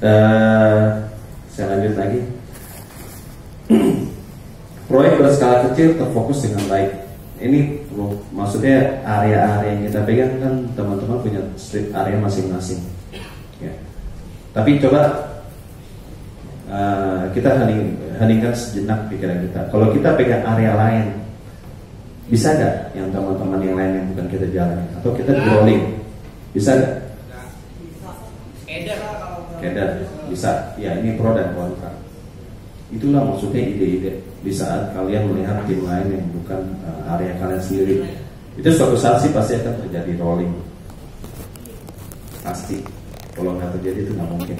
Saya lanjut lagi. Proyek berskala kecil terfokus dengan baik. Ini maksudnya area-area yang kita pegang kan teman-teman punya street area masing-masing. Ya. Tapi coba kita heningkan sejenak pikiran kita. Kalau kita pegang area lain, bisa nggak yang teman-teman yang lain yang bukan kita jalani? Atau kita rolling, bisa nggak? Keder, bisa. Ya ini pro dan kontra. Itulah maksudnya ide-ide. Di saat kalian melihat tim lain yang bukan area kalian sendiri, itu suatu saat sih pasti akan terjadi rolling. Pasti. Kalau nggak terjadi itu nggak mungkin.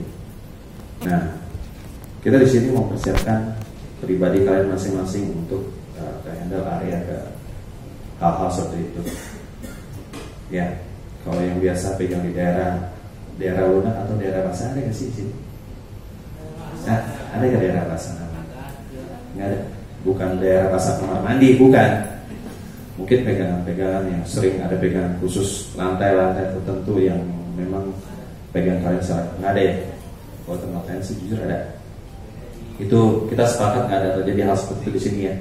Nah, kita di sini mau persiapkan pribadi kalian masing-masing untuk handle area ke hal-hal seperti itu. Ya, kalau yang biasa pegang di daerah lunak atau daerah basah ada nggak sih sini? Nah, ada nggak daerah basah? Nggak ada. Bukan daerah basah kamar mandi, bukan. Mungkin pegangan-pegangan yang sering ada pegangan khusus lantai-lantai tertentu yang memang pegangan kalian salah. Nggak ada ya? Kalau tempat kalian sih jujur ada. Itu kita sepakat nggak ada terjadi hal seperti itu di sini ya.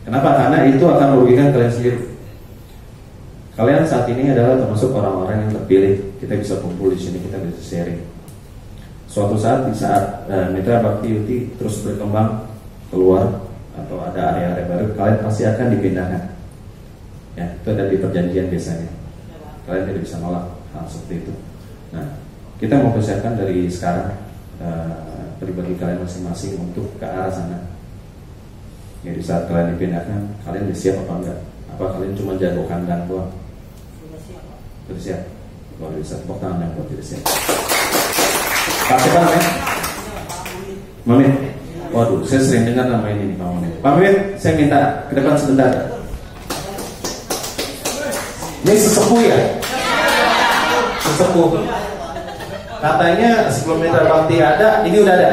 Kenapa? Karena itu akan merugikan kalian sendiri. Kalian saat ini adalah termasuk orang-orang yang terpilih. Kita bisa kumpul di sini, kita bisa sharing. Suatu saat di saat Mitra Bakti Yuti terus berkembang keluar atau ada area-area baru, kalian pasti akan dipindahkan. Ya, itu ada di perjanjian biasanya. Kalian tidak bisa nolak hal seperti itu. Nah, kita mau persiapkan dari sekarang pribadi kalian masing-masing untuk ke arah sana. Ya, di saat kalian dipindahkan, kalian udah siap apa enggak? Apa kalian cuma jago kandang doang? Sudah siap. Luar biasa, tepuk tangan yang buat tidak siap. Pak siapa namanya? Mamit. Waduh, saya sering dengar nama ini nih, Pak Mamit. Pak Mamit, saya minta ke depan sebentar. Ini sesepuh ya? Sesepuh. Katanya sebelum Mitra Bakti ada, ini udah ada?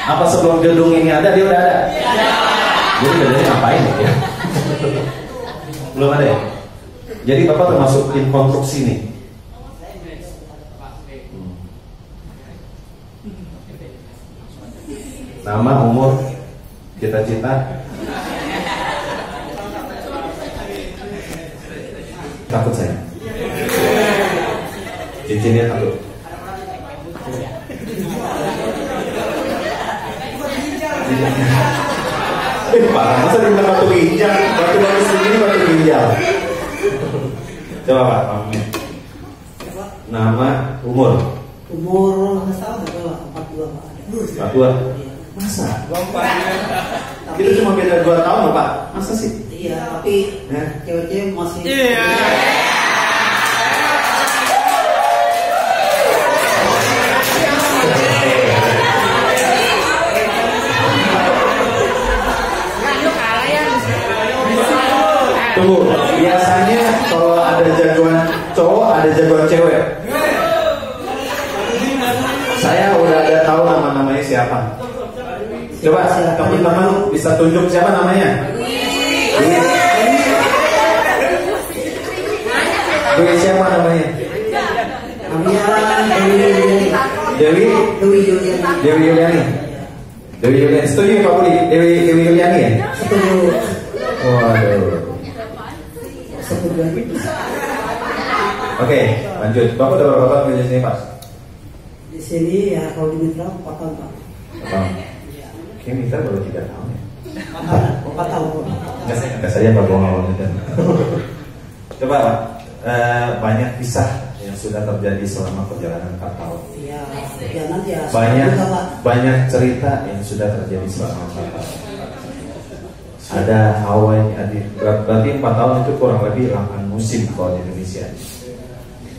Apa sebelum gedung ini ada, dia udah ada? Jadi bedanya ngapain ya? Belum ada ya? Jadi Bapak termasuk tim konstruksi nih. Nama, umur, cita-cita. Takut saya. Cincinnya takut. Parah, masa dibilang batu ginjal? Batu segini batu ginjal. Coba Pak, Mamit. Nama, umur. Umur salah berapa? 42 Pak. 42. Masa? Kita cuma beda 2 tahun loh Pak. Masa sih? Iya, tapi cewek-cewek masih. Iya. Tunggu, biasanya kalau ada jagoan cowok, ada jagoan cewek. Saya udah ada tahu nama-namanya siapa. Coba teman-teman bisa tunjuk siapa namanya? Dewi siapa namanya? Dewi Yuliani. Dewi Yuliani. Setuju Pak Budi? Dewi Yuliani ya? Setuju. Waduh. Oke, lanjut. Bapak udah berapa tahun kerja sini Pak? Di sini ya kalau di Mitra 4 tahun Pak. Oke, Mitra baru 3 tahun ya? 4 tahun. Enggak saja Pak bohong awalnya. Coba Pak, banyak kisah yang sudah terjadi selama perjalanan 4 tahun. Iya, ya nanti ya. Banyak cerita yang sudah terjadi selama 4 tahun. Ada Hawaii, berarti 4 tahun itu kurang lebih 8 musim kalau di Indonesia.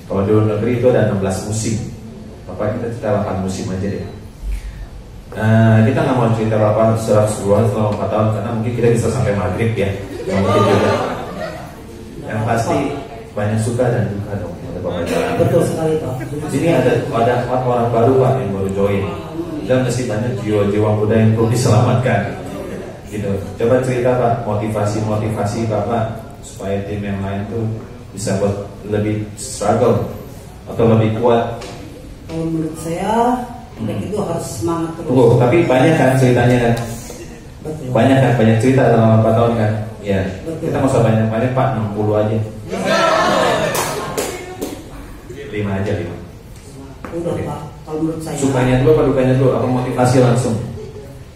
Kalau di luar negeri itu ada 16 musim. Bapak kita cerita 8 musim aja deh. Kita nggak mau cerita 8 secara keseluruhan selama 4 tahun karena mungkin kita bisa sampai maghrib ya. Mungkin juga. Yang pasti banyak suka dan duka dong pada Bapak jalan. Betul sekali Pak. Di sini ada 4 orang baru Pak yang baru join. Dan masih banyak jiwa-jiwa muda yang perlu diselamatkan. Gitu. Coba cerita Pak, motivasi Bapak supaya tim yang lain tuh bisa buat lebih struggle atau lebih kuat Kalau menurut saya itu harus semangat terus. Tunggu, tapi banyak kan ceritanya kan? Betul. Banyak kan, banyak cerita selama 4 tahun kan? Iya. Betul. Kita nggak usah banyak-banyak Pak, 60 aja. 5 aja 5. Udah Pak, kalau menurut saya. Sukanya dulu apa dukanya dulu? Apa motivasi langsung?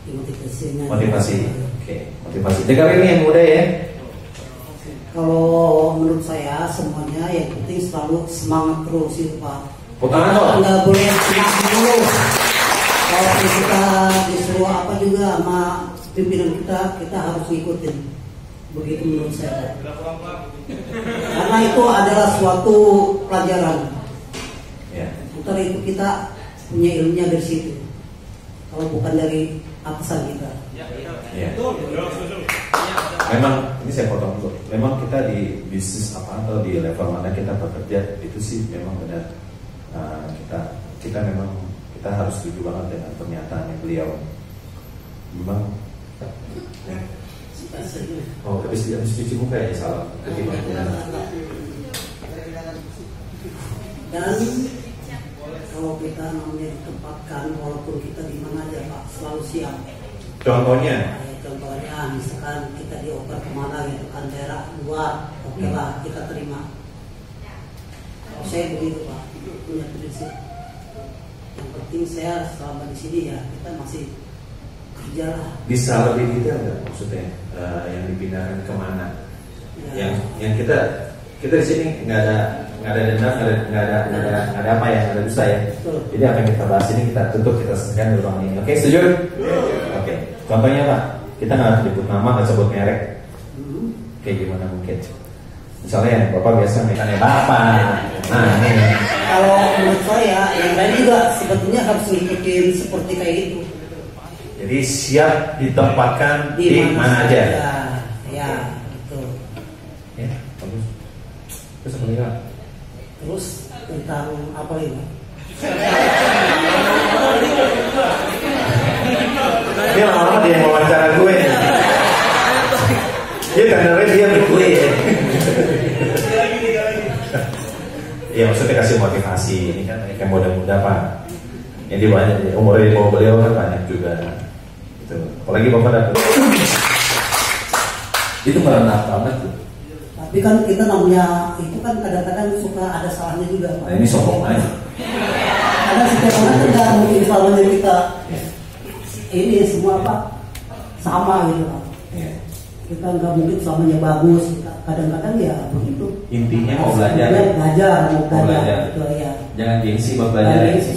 Motivasinya. Motivasi. Oke, motivasi. Dengar ini yang muda ya. Kalau menurut saya semuanya yang penting selalu semangat terus itu Pak. Putaran Kita kok. nggak boleh semangat dulu. Kalau kita disuruh apa juga sama pimpinan kita harus ngikutin. Begitu menurut saya. Karena itu adalah suatu pelajaran. Ya. Ntar itu kita punya ilmunya dari situ. Kalau bukan dari atasan kita. Ya. Memang ini saya potong dulu. Memang kita di bisnis apa atau di level mana kita bekerja itu sih memang benar. Kita memang kita harus setuju banget dengan pernyataannya beliau. Memang. Ya. Oh, habis cuci muka ya salah. Dan kalau kita namanya ditempatkan walaupun kita di mana aja Pak selalu siap. Contohnya? Contohnya misalkan kita dioper kemana gitu kan daerah luar, oke lah kita terima. Kalau saya begitu Pak, punya prinsip. Yang penting saya selama di sini ya kita masih kerja lah. Bisa lebih detail nggak maksudnya yang dipindahkan kemana? Ya. Yang kita di sini nggak ada dendam, nggak ada apa ya, nggak ada dusta ya. Betul. Jadi apa yang kita bahas ini kita tutup, kita selesaikan di ruang ini. Oke, setuju? Oke. Contohnya Pak, kita nggak sebut nama, nggak sebut merek. Kayak gimana mungkin? Misalnya Bapak biasa mekannya Bapak. Nah ini. Kalau menurut saya yang lain juga sebetulnya harus ngikutin seperti kayak itu. Jadi siap ditempatkan di mana aja. Ya, betul. Ya, bagus. Terus apa lagi Pak? Terus tentang apa lagi? Ini lama-lama dia yang wawancara gue nih. Dia kadang-kadang dia gue ya. Iya maksudnya kasih motivasi. Ini kan kayak muda-muda Pak. Yang di banyak umurnya di bawah beliau kan banyak juga. Gitu. Apalagi Bapak dapat. Itu merendah banget tuh. Tapi kan kita namanya itu kan kadang-kadang suka ada salahnya juga Pak. Nah ini sombong aja. Karena setiap orang kan nggak mungkin salahnya kita ini semua Pak sama gitu Pak. Ya. Kita nggak mungkin selamanya bagus. Kadang-kadang ya begitu. Intinya mau belajar. Mau belajar. Gitu, ya. Jangan gengsi buat belajar. Gengsi